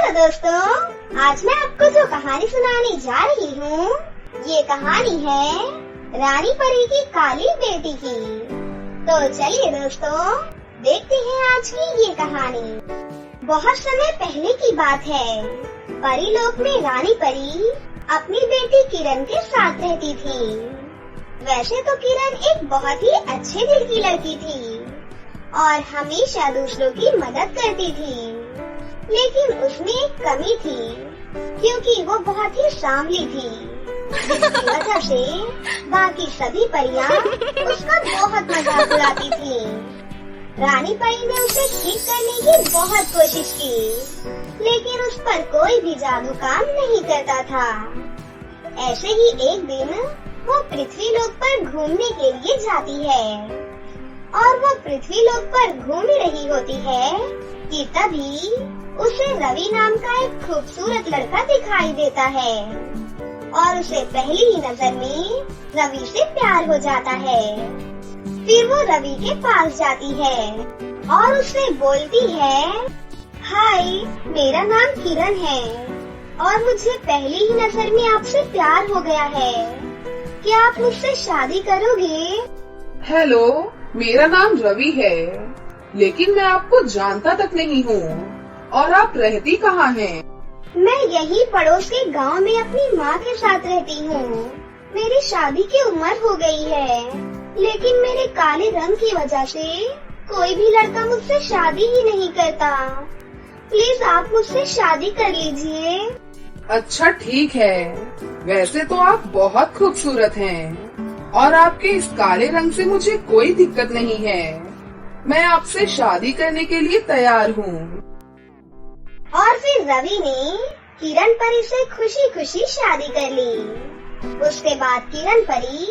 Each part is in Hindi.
हेलो दोस्तों, आज मैं आपको जो कहानी सुनाने जा रही हूँ, ये कहानी है रानी परी की काली बेटी की। तो चलिए दोस्तों, देखते हैं आज की ये कहानी। बहुत समय पहले की बात है। परीलोक में रानी परी अपनी बेटी किरण के साथ रहती थी। वैसे तो किरण एक बहुत ही अच्छे दिल की लड़की थी और हमेशा दूसरों की मदद करती थी, लेकिन उसमें एक कमी थी, क्योंकि वो बहुत ही सांवली थी, जिसकी वजह से बाकी सभी परियां उसका बहुत मजाक उड़ाती थी। रानी परी ने उसे ठीक करने की बहुत कोशिश की, लेकिन उस पर कोई भी जादू काम नहीं करता था। ऐसे ही एक दिन वो पृथ्वीलोक पर घूमने के लिए जाती है और वो पृथ्वीलोक पर घूम रही होती है कि तभी उसे रवि नाम का एक खूबसूरत लड़का दिखाई देता है और उसे पहली ही नजर में रवि से प्यार हो जाता है। फिर वो रवि के पास जाती है और उससे बोलती है, हाय, मेरा नाम किरण है और मुझे पहली ही नजर में आपसे प्यार हो गया है। क्या आप मुझसे शादी करोगे? हेलो, मेरा नाम रवि है, लेकिन मैं आपको जानता तक नहीं हूँ। और आप रहती कहाँ हैं? मैं यही पड़ोस के गांव में अपनी माँ के साथ रहती हूँ। मेरी शादी की उम्र हो गई है, लेकिन मेरे काले रंग की वजह से कोई भी लड़का मुझसे शादी ही नहीं करता। प्लीज आप मुझसे शादी कर लीजिए। अच्छा ठीक है, वैसे तो आप बहुत खूबसूरत हैं और आपके इस काले रंग से मुझे कोई दिक्कत नहीं है। मैं आपसे शादी करने के लिए तैयार हूँ। और फिर रवि ने किरण परी से खुशी खुशी शादी कर ली। उसके बाद किरण परी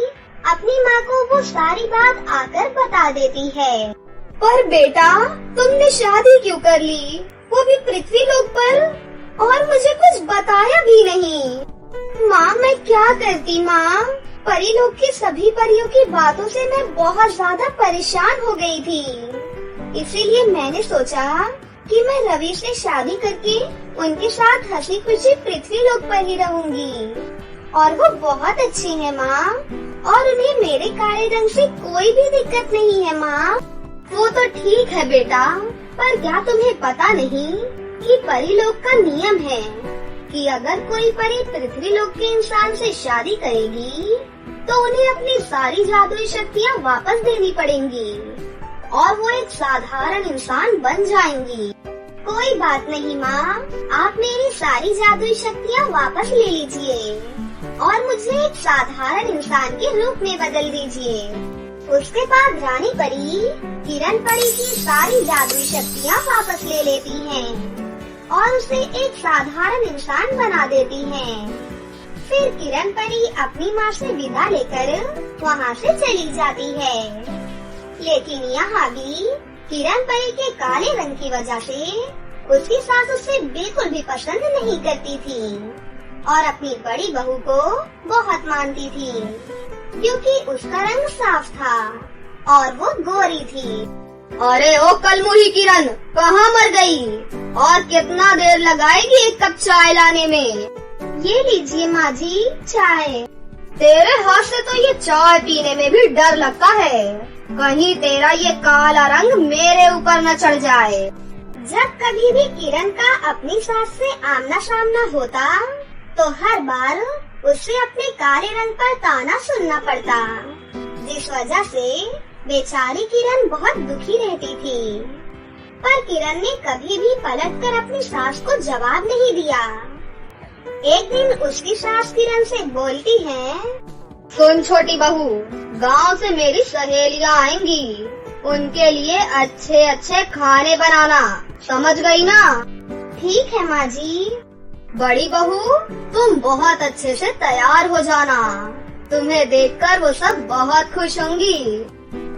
अपनी माँ को वो सारी बात आकर बता देती है। पर बेटा, तुमने शादी क्यों कर ली, वो भी पृथ्वीलोक पर, और मुझे कुछ बताया भी नहीं। माँ, मैं क्या करती माँ, परीलोक की सभी परियों की बातों से मैं बहुत ज्यादा परेशान हो गई थी। इसीलिए मैंने सोचा कि मैं रवि से शादी करके उनके साथ हंसी खुशी पृथ्वीलोक पर ही रहूंगी। और वो बहुत अच्छी है माँ, और उन्हें मेरे काले रंग से कोई भी दिक्कत नहीं है माँ। वो तो ठीक है बेटा, पर क्या तुम्हें पता नहीं कि परीलोक का नियम है कि अगर कोई परी पृथ्वीलोक के इंसान से शादी करेगी तो उन्हें अपनी सारी जादुई शक्तियाँ वापस देनी पड़ेंगी और वो एक साधारण इंसान बन जाएंगी। कोई बात नहीं माँ, आप मेरी सारी जादुई शक्तियाँ वापस ले लीजिए और मुझे एक साधारण इंसान के रूप में बदल दीजिए। उसके बाद रानी परी किरण परी की सारी जादुई शक्तियाँ वापस ले लेती हैं और उसे एक साधारण इंसान बना देती हैं। फिर किरण परी अपनी माँ से विदा लेकर वहाँ से चली जाती है, लेकिन यहाँ भी किरण परी के काले रंग की वजह से उसकी सास उसे बिल्कुल भी पसंद नहीं करती थी और अपनी बड़ी बहू को बहुत मानती थी, क्योंकि उसका रंग साफ था और वो गोरी थी। अरे ओ कलमुही किरण, कहाँ मर गई और कितना देर लगाएगी एक कप चाय लाने में? ये लीजिए माँ जी चाय। तेरे हाथ से तो ये चाय पीने में भी डर लगता है, कहीं तेरा ये काला रंग मेरे ऊपर न चढ़ जाए। जब कभी भी किरण का अपनी सास से आमना सामना होता तो हर बार उससे अपने काले रंग पर ताना सुनना पड़ता, जिस वजह से बेचारी किरण बहुत दुखी रहती थी। पर किरण ने कभी भी पलटकर अपनी सास को जवाब नहीं दिया। एक दिन उसकी सास किरण से बोलती है, सुन छोटी बहू, गांव से मेरी सहेलियां आएंगी, उनके लिए अच्छे अच्छे खाने बनाना, समझ गई ना? ठीक है माँ जी। बड़ी बहू, तुम बहुत अच्छे से तैयार हो जाना, तुम्हें देखकर वो सब बहुत खुश होंगी।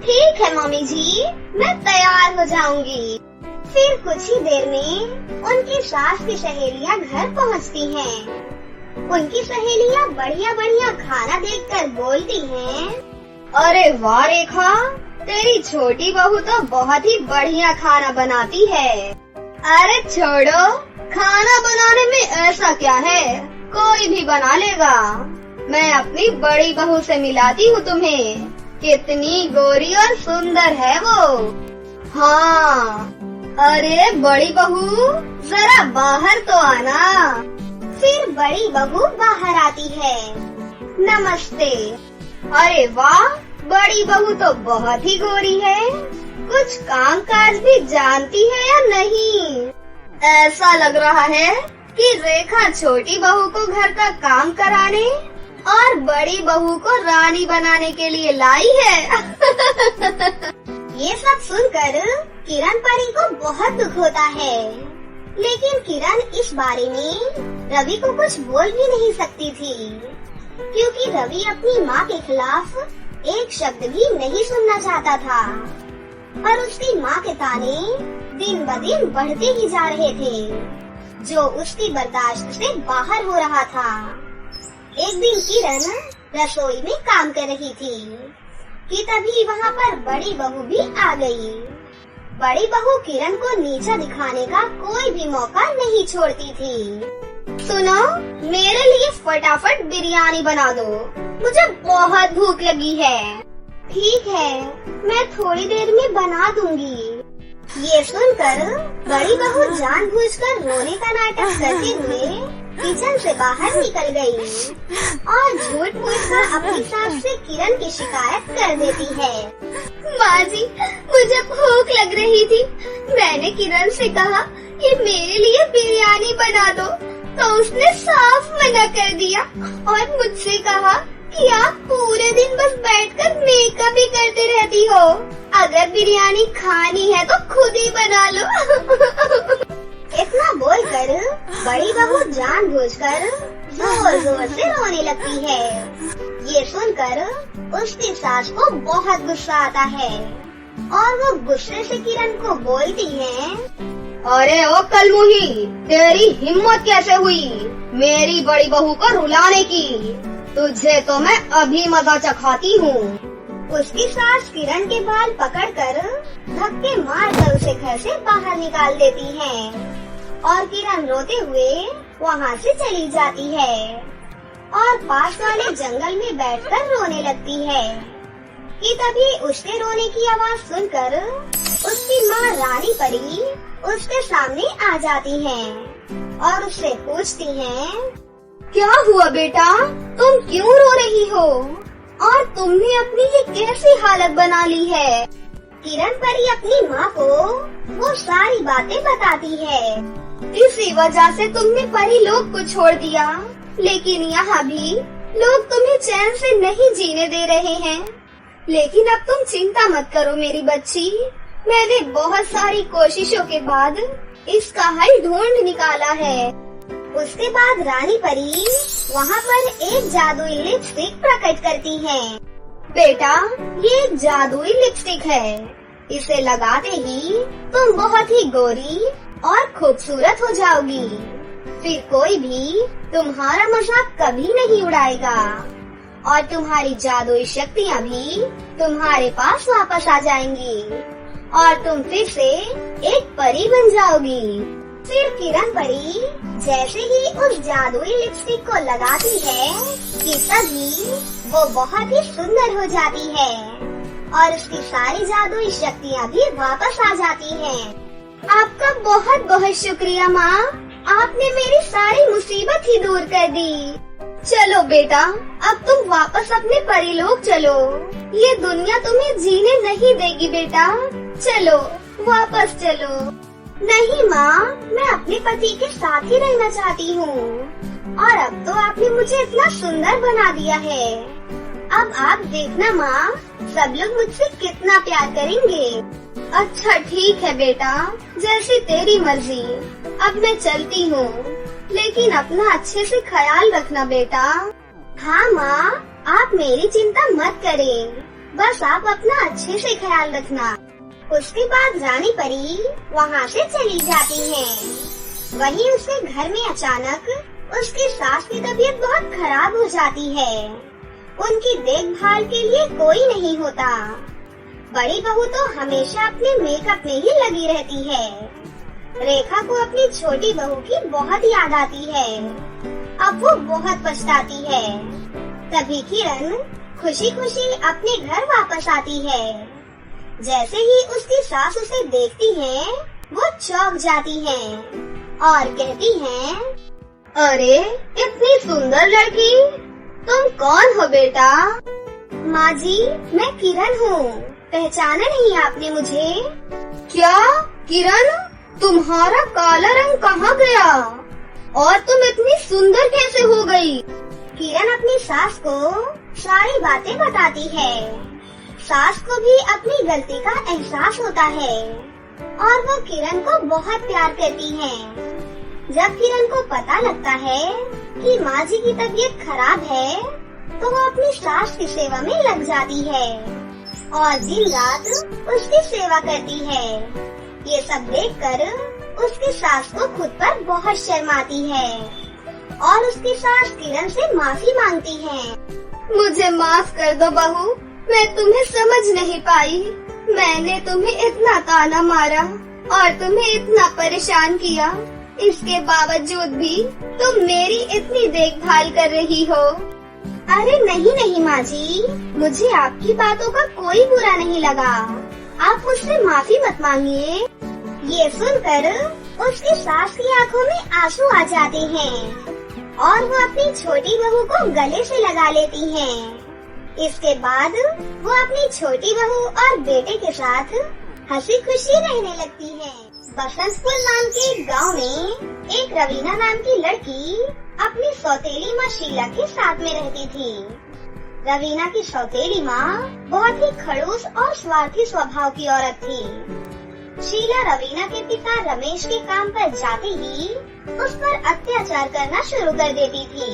ठीक है मम्मी जी, मैं तैयार हो जाऊंगी। फिर कुछ ही देर में उनकी सास की सहेलियां घर पहुंचती हैं। उनकी सहेलियां बढ़िया बढ़िया खाना देखकर बोलती हैं, अरे वाह रेखा, तेरी छोटी बहू तो बहुत ही बढ़िया खाना बनाती है। अरे छोड़ो, खाना बनाने में ऐसा क्या है, कोई भी बना लेगा। मैं अपनी बड़ी बहू से मिलाती हूँ तुम्हें, कितनी गोरी और सुंदर है वो। हाँ, अरे बड़ी बहू जरा बाहर तो आना। फिर बड़ी बहू बाहर आती है। नमस्ते। अरे वाह, बड़ी बहू तो बहुत ही गोरी है। कुछ काम काज भी जानती है या नहीं? ऐसा लग रहा है कि रेखा छोटी बहू को घर का काम कराने और बड़ी बहू को रानी बनाने के लिए लाई है। ये सब सुनकर किरण परी को बहुत दुख होता है, लेकिन किरण इस बारे में रवि को कुछ बोल भी नहीं सकती थी, क्योंकि रवि अपनी माँ के खिलाफ एक शब्द भी नहीं सुनना चाहता था। पर उसकी माँ के ताने दिन ब दिन बढ़ते ही जा रहे थे, जो उसकी बर्दाश्त से बाहर हो रहा था। एक दिन किरण रसोई में काम कर रही थी कि तभी वहाँ पर बड़ी बहू भी आ गई। बड़ी बहू किरण को नीचा दिखाने का कोई भी मौका नहीं छोड़ती थी। सुनो, मेरे लिए फटाफट बिरयानी बना दो, मुझे बहुत भूख लगी है। ठीक है, मैं थोड़ी देर में बना दूंगी। ये सुनकर बड़ी बहू जानबूझकर रोने का नाटक करते हुए किचन से बाहर निकल गई और झूठ मूठकर अपनी सास से किरण की शिकायत कर देती है। माँ जी, मुझे भूख लग रही थी, मैंने किरण से कहा कि मेरे लिए बिरयानी बना दो, तो उसने साफ मना कर दिया और मुझसे कहा कि आप पूरे दिन बस बैठकर मेकअप ही करते रहती हो, अगर बिरयानी खानी है तो खुद ही बना लो। इतना बोलकर बड़ी बहू जानबूझकर जोर जोर से रोने लगती है। ये सुनकर उसकी सास को बहुत गुस्सा आता है और वो गुस्से से किरण को बोलती है, अरे ओ कलमुही, तेरी हिम्मत कैसे हुई मेरी बड़ी बहू को रुलाने की? तुझे तो मैं अभी मजा चखाती हूँ। उसकी सास किरण के बाल पकड़कर धक्के मारकर उसे घर से बाहर निकाल देती है और किरण रोते हुए वहाँ से चली जाती है और पास वाले जंगल में बैठकर रोने लगती है कि तभी उसके रोने की आवाज सुनकर उसकी माँ रानी परी उसके सामने आ जाती है और उससे पूछती है, क्या हुआ बेटा, तुम क्यों रो रही हो और तुमने अपनी ये कैसी हालत बना ली है? किरण परी अपनी माँ को वो सारी बातें बताती है। इसी वजह से तुमने परी लोग को छोड़ दिया, लेकिन यहाँ भी लोग तुम्हें चैन से नहीं जीने दे रहे हैं। लेकिन अब तुम चिंता मत करो मेरी बच्ची, मैंने बहुत सारी कोशिशों के बाद इसका हल ढूंढ निकाला है। उसके बाद रानी परी वहाँ पर एक जादुई लिपस्टिक प्रकट करती है। बेटा, ये एक जादुई लिपस्टिक है, इसे लगाते ही तुम बहुत ही गोरी और खूबसूरत हो जाओगी। फिर कोई भी तुम्हारा मजाक कभी नहीं उड़ाएगा और तुम्हारी जादुई शक्तियाँ भी तुम्हारे पास वापस आ जाएंगी और तुम फिर से एक परी बन जाओगी। फिर किरण परी जैसे ही उस जादुई लिपस्टिक को लगाती है कि तभी वो बहुत ही सुंदर हो जाती है और उसकी सारी जादुई शक्तियाँ भी वापस आ जाती हैं। आपका बहुत बहुत शुक्रिया माँ, आपने मेरी सारी मुसीबत ही दूर कर दी। चलो बेटा, अब तुम वापस अपने परीलोक चलो, ये दुनिया तुम्हें जीने नहीं देगी बेटा, चलो वापस चलो। नहीं माँ, मैं अपने पति के साथ ही रहना चाहती हूँ और अब तो आपने मुझे इतना सुंदर बना दिया है। अब आप देखना माँ, सब लोग मुझसे कितना प्यार करेंगे। अच्छा ठीक है बेटा, जैसी तेरी मर्जी, अब मैं चलती हूँ, लेकिन अपना अच्छे से ख्याल रखना बेटा। हाँ माँ, आप मेरी चिंता मत करें, बस आप अपना अच्छे से ख्याल रखना। उसके बाद रानी परी वहाँ से चली जाती है। वहीं उसके घर में अचानक उसकी सास की तबीयत बहुत खराब हो जाती है। उनकी देखभाल के लिए कोई नहीं होता। बड़ी बहू तो हमेशा अपने मेकअप में ही लगी रहती है। रेखा को अपनी छोटी बहू की बहुत याद आती है। अब वो बहुत पछताती है। तभी किरण खुशी खुशी अपने घर वापस आती है। जैसे ही उसकी सास उसे देखती है, वो चौंक जाती है और कहती है, अरे इतनी सुंदर लड़की, तुम कौन हो बेटा? माँ जी, मैं किरण हूँ, पहचाना नहीं आपने मुझे? क्या किरण, तुम्हारा काला रंग कहाँ गया और तुम इतनी सुंदर कैसे हो गई? किरण अपनी सास को सारी बातें बताती है। सास को भी अपनी गलती का एहसास होता है और वो किरण को बहुत प्यार करती है। जब किरण को पता लगता है कि माँ जी की तबीयत खराब है, तो वो अपनी सास की सेवा में लग जाती है और दिन रात उसकी सेवा करती है। ये सब देखकर उसकी सास को खुद पर बहुत शर्म आती है और उसकी सास किरण से माफी मांगती है। मुझे माफ कर दो बहू, मैं तुम्हें समझ नहीं पाई। मैंने तुम्हें इतना ताना मारा और तुम्हें इतना परेशान किया, इसके बावजूद भी तुम मेरी इतनी देखभाल कर रही हो। अरे नहीं माँ जी, मुझे आपकी बातों का कोई बुरा नहीं लगा। आप मुझसे माफी मत मांगिए। ये सुनकर उसकी सास की आंखों में आंसू आ जाते हैं और वो अपनी छोटी बहू को गले से लगा लेती हैं। इसके बाद वो अपनी छोटी बहू और बेटे के साथ हंसी खुशी रहने लगती है। बसंतपुर नाम के एक गाँव में एक रवीना नाम की लड़की अपनी सौतेली माँ शीला के साथ में रहती थी। रवीना की सौतेली माँ बहुत ही खड़ूस और स्वार्थी स्वभाव की औरत थी। शीला रवीना के पिता रमेश के काम पर जाते ही उस पर अत्याचार करना शुरू कर देती थी।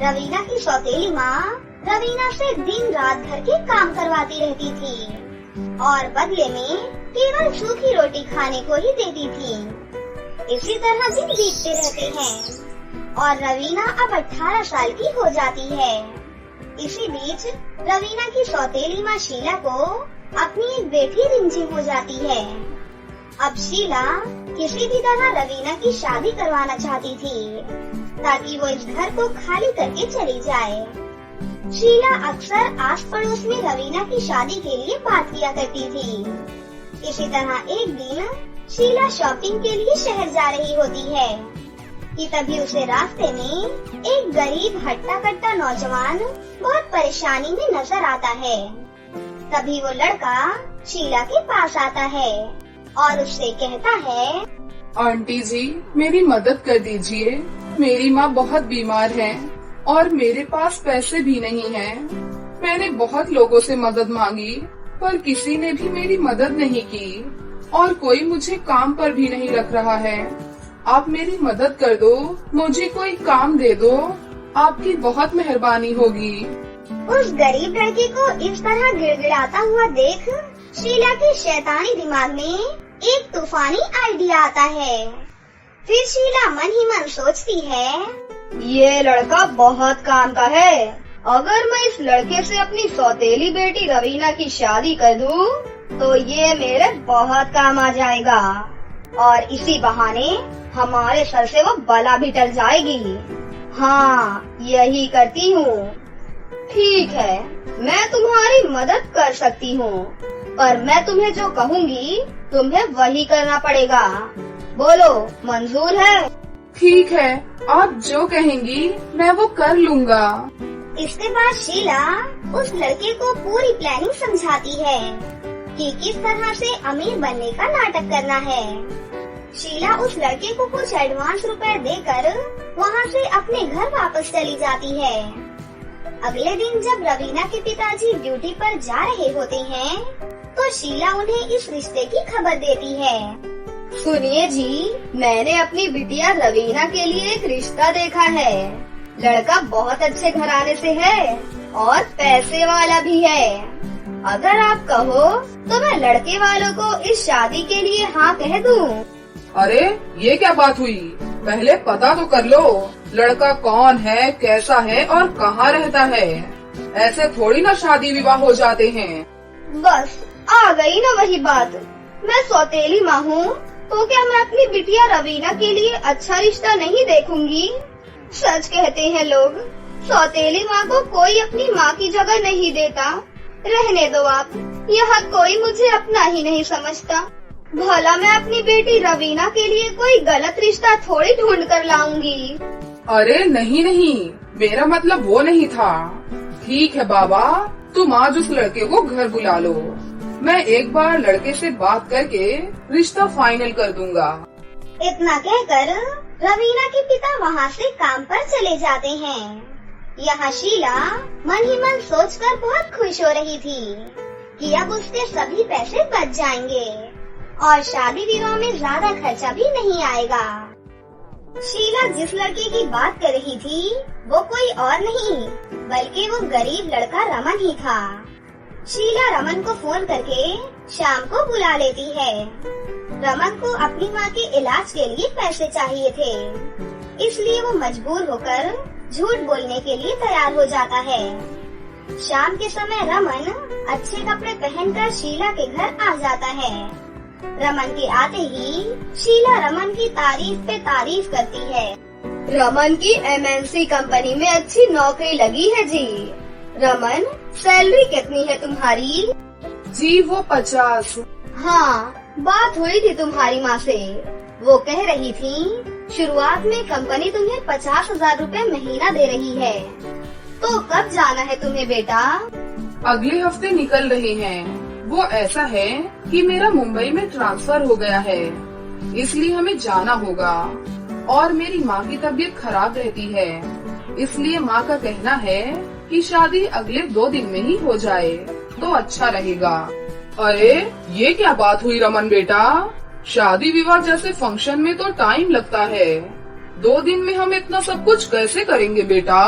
रवीना की सौतेली माँ रवीना से दिन रात घर के काम करवाती रहती थी और बदले में केवल सूखी रोटी खाने को ही देती थी। इसी तरह दिन बीतते रहते हैं और रवीना अब 18 साल की हो जाती है। इसी बीच रवीना की सौतेली माँ शीला को अपनी एक बेटी रिमझिम हो जाती है। अब शीला किसी भी तरह रवीना की शादी करवाना चाहती थी ताकि वो इस घर को खाली करके चली जाए। शीला अक्सर आस पड़ोस में रवीना की शादी के लिए बात किया करती थी। इसी तरह एक दिन शीला शॉपिंग के लिए शहर जा रही होती है कि तभी उसे रास्ते में एक गरीब हट्टा कट्टा नौजवान बहुत परेशानी में नजर आता है। तभी वो लड़का शीला के पास आता है और उससे कहता है, आंटी जी, मेरी मदद कर दीजिए। मेरी माँ बहुत बीमार है और मेरे पास पैसे भी नहीं हैं। मैंने बहुत लोगों से मदद मांगी पर किसी ने भी मेरी मदद नहीं की और कोई मुझे काम पर भी नहीं रख रहा है। आप मेरी मदद कर दो, मुझे कोई काम दे दो, आपकी बहुत मेहरबानी होगी। उस गरीब लड़के को इस तरह गिड़गिड़ाता हुआ देख शीला के शैतानी दिमाग में एक तूफानी आइडिया आता है। फिर शीला मन ही मन सोचती है, ये लड़का बहुत काम का है। अगर मैं इस लड़के से अपनी सौतेली बेटी रवीना की शादी कर दूं, तो ये मेरे बहुत काम आ जाएगा और इसी बहाने हमारे सर से वो बला भी टल जाएगी। हाँ, यही करती हूँ। ठीक है, मैं तुम्हारी मदद कर सकती हूँ, पर मैं तुम्हें जो कहूँगी तुम्हें वही करना पड़ेगा। बोलो, मंजूर है? ठीक है, आप जो कहेंगी मैं वो कर लूँगा। इसके बाद शीला उस लड़के को पूरी प्लानिंग समझाती है कि किस तरह से अमीर बनने का नाटक करना है। शीला उस लड़के को कुछ एडवांस रुपए देकर वहाँ से अपने घर वापस चली जाती है। अगले दिन जब रवीना के पिताजी ड्यूटी पर जा रहे होते हैं, तो शीला उन्हें इस रिश्ते की खबर देती है। सुनिए जी, मैंने अपनी बिटिया रवीना के लिए एक रिश्ता देखा है। लड़का बहुत अच्छे घराने से है और पैसे वाला भी है। अगर आप कहो तो मैं लड़के वालों को इस शादी के लिए हाँ कह दूं। अरे ये क्या बात हुई? पहले पता तो कर लो, लड़का कौन है, कैसा है और कहाँ रहता है। ऐसे थोड़ी ना शादी विवाह हो जाते हैं। बस आ गई ना वही बात। मैं सौतेली माँ हूँ तो क्या मैं अपनी बिटिया रवीना के लिए अच्छा रिश्ता नहीं देखूंगी? सच कहते हैं लोग, सौतेली माँ को कोई अपनी माँ की जगह नहीं देता। रहने दो आप, यहाँ कोई मुझे अपना ही नहीं समझता। भला मैं अपनी बेटी रवीना के लिए कोई गलत रिश्ता थोड़ी ढूंढ कर लाऊंगी। अरे नहीं नहीं, मेरा मतलब वो नहीं था। ठीक है बाबा, तुम आज उस लड़के को घर बुला लो। मैं एक बार लड़के से बात करके रिश्ता फाइनल कर दूंगा। इतना कहकर रवीना के पिता वहाँ से काम पर चले जाते हैं। यहाँ शीला मन ही मन सोचकर बहुत खुश हो रही थी कि अब उसके सभी पैसे बच जाएंगे और शादी विवाह में ज्यादा खर्चा भी नहीं आएगा। शीला जिस लड़के की बात कर रही थी वो कोई और नहीं बल्कि वो गरीब लड़का रमन ही था। शीला रमन को फोन करके शाम को बुला लेती है। रमन को अपनी माँ के इलाज के लिए पैसे चाहिए थे, इसलिए वो मजबूर होकर झूठ बोलने के लिए तैयार हो जाता है। शाम के समय रमन अच्छे कपड़े पहनकर शीला के घर आ जाता है। रमन के आते ही शीला रमन की तारीफ पे तारीफ करती है। रमन की MNC कंपनी में अच्छी नौकरी लगी है जी। रमन, सैलरी कितनी है तुम्हारी? जी वो 50। हाँ, बात हुई थी तुम्हारी माँ से। वो कह रही थी शुरुआत में कंपनी तुम्हें 50,000 रूपए महीना दे रही है। तो कब जाना है तुम्हें बेटा? अगले हफ्ते निकल रहे हैं। वो ऐसा है कि मेरा मुंबई में ट्रांसफर हो गया है, इसलिए हमें जाना होगा। और मेरी माँ की तबीयत खराब रहती है, इसलिए माँ का कहना है कि शादी अगले 2 दिन में ही हो जाए तो अच्छा रहेगा। अरे ये क्या बात हुई रमन बेटा? शादी विवाह जैसे फंक्शन में तो टाइम लगता है। 2 दिन में हम इतना सब कुछ कैसे करेंगे बेटा?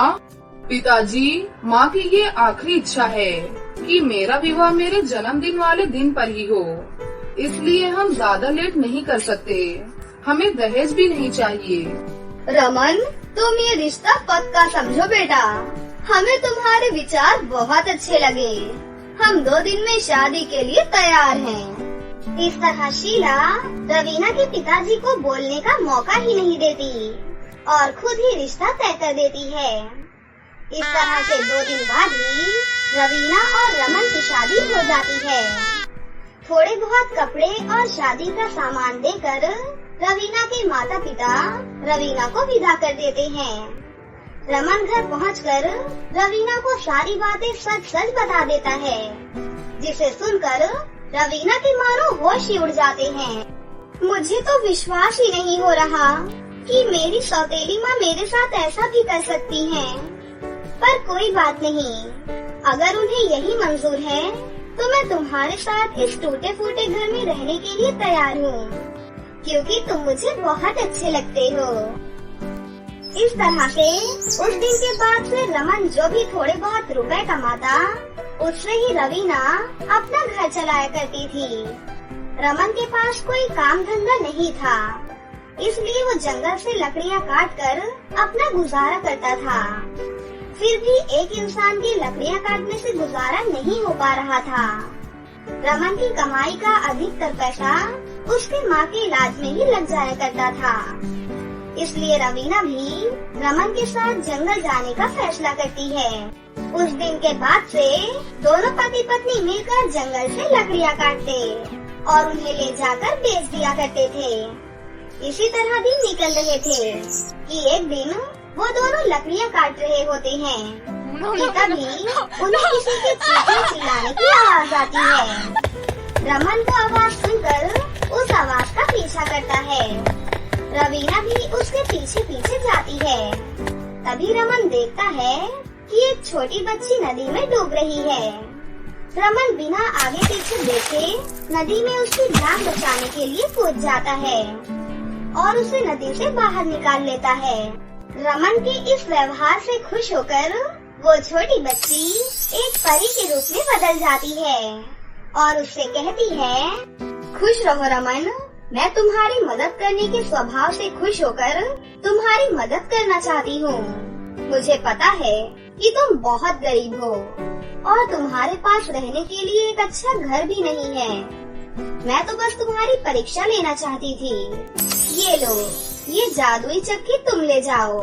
पिताजी, माँ की ये आखिरी इच्छा है कि मेरा विवाह मेरे जन्मदिन वाले दिन पर ही हो, इसलिए हम ज्यादा लेट नहीं कर सकते। हमें दहेज भी नहीं चाहिए। रमन, तुम ये रिश्ता पक्का समझो बेटा। हमें तुम्हारे विचार बहुत अच्छे लगे। हम 2 दिन में शादी के लिए तैयार हैं। इस तरह शीला रवीना के पिताजी को बोलने का मौका ही नहीं देती और खुद ही रिश्ता तय कर देती है। इस तरह से 2 दिन बाद ही रवीना और रमन की शादी हो जाती है। थोड़े बहुत कपड़े और शादी का सामान देकर रवीना के माता पिता रवीना को विदा कर देते हैं। रमन घर पहुंचकर रवीना को सारी बातें सच सच बता देता है, जिसे सुनकर रवीना के मानो होश ही उड़ जाते हैं। मुझे तो विश्वास ही नहीं हो रहा कि मेरी सौतेली माँ मेरे साथ ऐसा भी कर सकती हैं। पर कोई बात नहीं, अगर उन्हें यही मंजूर है तो मैं तुम्हारे साथ इस टूटे फूटे घर में रहने के लिए तैयार हूँ, क्योंकि तुम मुझे बहुत अच्छे लगते हो। इस तरह से उस दिन के बाद से रमन जो भी थोड़े बहुत रुपए कमाता, उससे ही रवीना अपना घर चलाया करती थी। रमन के पास कोई काम धंधा नहीं था, इसलिए वो जंगल से लकड़ियाँ काट कर अपना गुजारा करता था। फिर भी एक इंसान की लकड़ियाँ काटने से गुजारा नहीं हो पा रहा था। रमन की कमाई का अधिकतर पैसा उसके माँ के इलाज में ही लग जाया करता था, इसलिए रवीना भी रमन के साथ जंगल जाने का फैसला करती है। उस दिन के बाद से दोनों पति पत्नी मिलकर जंगल से लकड़ियाँ काटते और उन्हें ले जाकर बेच दिया करते थे। इसी तरह दिन निकल रहे थे कि एक दिन वो दोनों लकड़ियाँ काट रहे होते हैं कि तभी उन्हें किसी के चीखने चिल्लाने की आवाज आती है। रमन को आवाज सुनकर उस आवाज का पीछा करता है। रवीना भी उसके पीछे पीछे जाती है। तभी रमन देखता है कि एक छोटी बच्ची नदी में डूब रही है। रमन बिना आगे पीछे देखे नदी में उसकी जान बचाने के लिए कूद जाता है और उसे नदी से बाहर निकाल लेता है। रमन के इस व्यवहार से खुश होकर वो छोटी बच्ची एक परी के रूप में बदल जाती है और उससे कहती है, खुश रहो रमन, मैं तुम्हारी मदद करने के स्वभाव से खुश होकर तुम्हारी मदद करना चाहती हूँ। मुझे पता है कि तुम बहुत गरीब हो और तुम्हारे पास रहने के लिए एक अच्छा घर भी नहीं है, मैं तो बस तुम्हारी परीक्षा लेना चाहती थी। ये लो, ये जादुई चक्की तुम ले जाओ।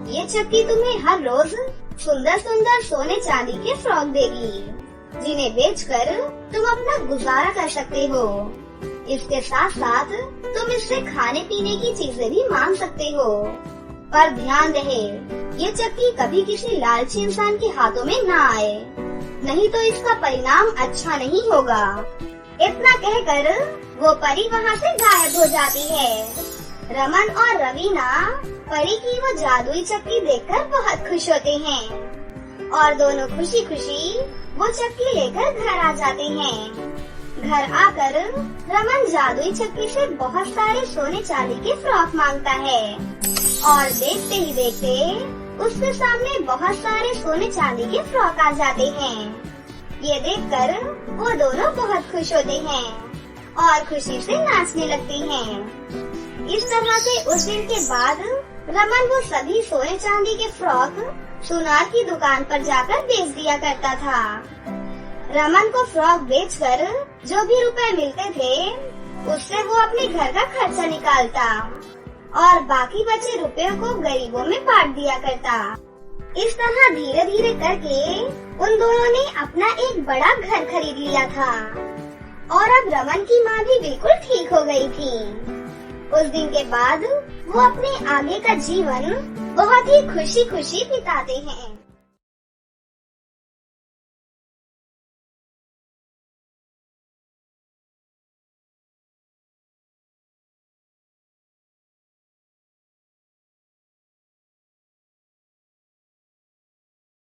ये चक्की तुम्हें हर रोज सुंदर सुंदर सोने चांदी के फ्रॉक देगी, जिन्हें बेचकर तुम अपना गुजारा कर सकते हो। इसके साथ साथ तुम इससे खाने पीने की चीजें भी मांग सकते हो। पर ध्यान रहे, ये चक्की कभी किसी लालची इंसान के हाथों में ना आए, नहीं तो इसका परिणाम अच्छा नहीं होगा। इतना कहकर वो परी वहाँ से गायब हो जाती है। रमन और रवीना परी की वो जादुई चक्की देखकर बहुत खुश होते हैं और दोनों खुशी खुशी वो चक्की लेकर घर आ जाते हैं। घर आकर रमन जादुई चक्की से बहुत सारे सोने चांदी के फ्रॉक मांगता है और देखते ही देखते उसके सामने बहुत सारे सोने चांदी के फ्रॉक आ जाते हैं। ये देखकर वो दोनों बहुत खुश होते हैं और खुशी से नाचने लगते हैं। इस तरह से उस दिन के बाद रमन वो सभी सोने चांदी के फ्रॉक सुनार की दुकान पर जाकर बेच दिया करता था। रमन को फ्रॉक बेचकर जो भी रुपए मिलते थे उससे वो अपने घर का खर्चा निकालता और बाकी बचे रुपयों को गरीबों में बांट दिया करता। इस तरह धीरे धीरे करके उन दोनों ने अपना एक बड़ा घर खरीद लिया था और अब रमन की माँ भी बिल्कुल ठीक हो गई थी। उस दिन के बाद वो अपने आगे का जीवन बहुत ही खुशी खुशी बिताते हैं।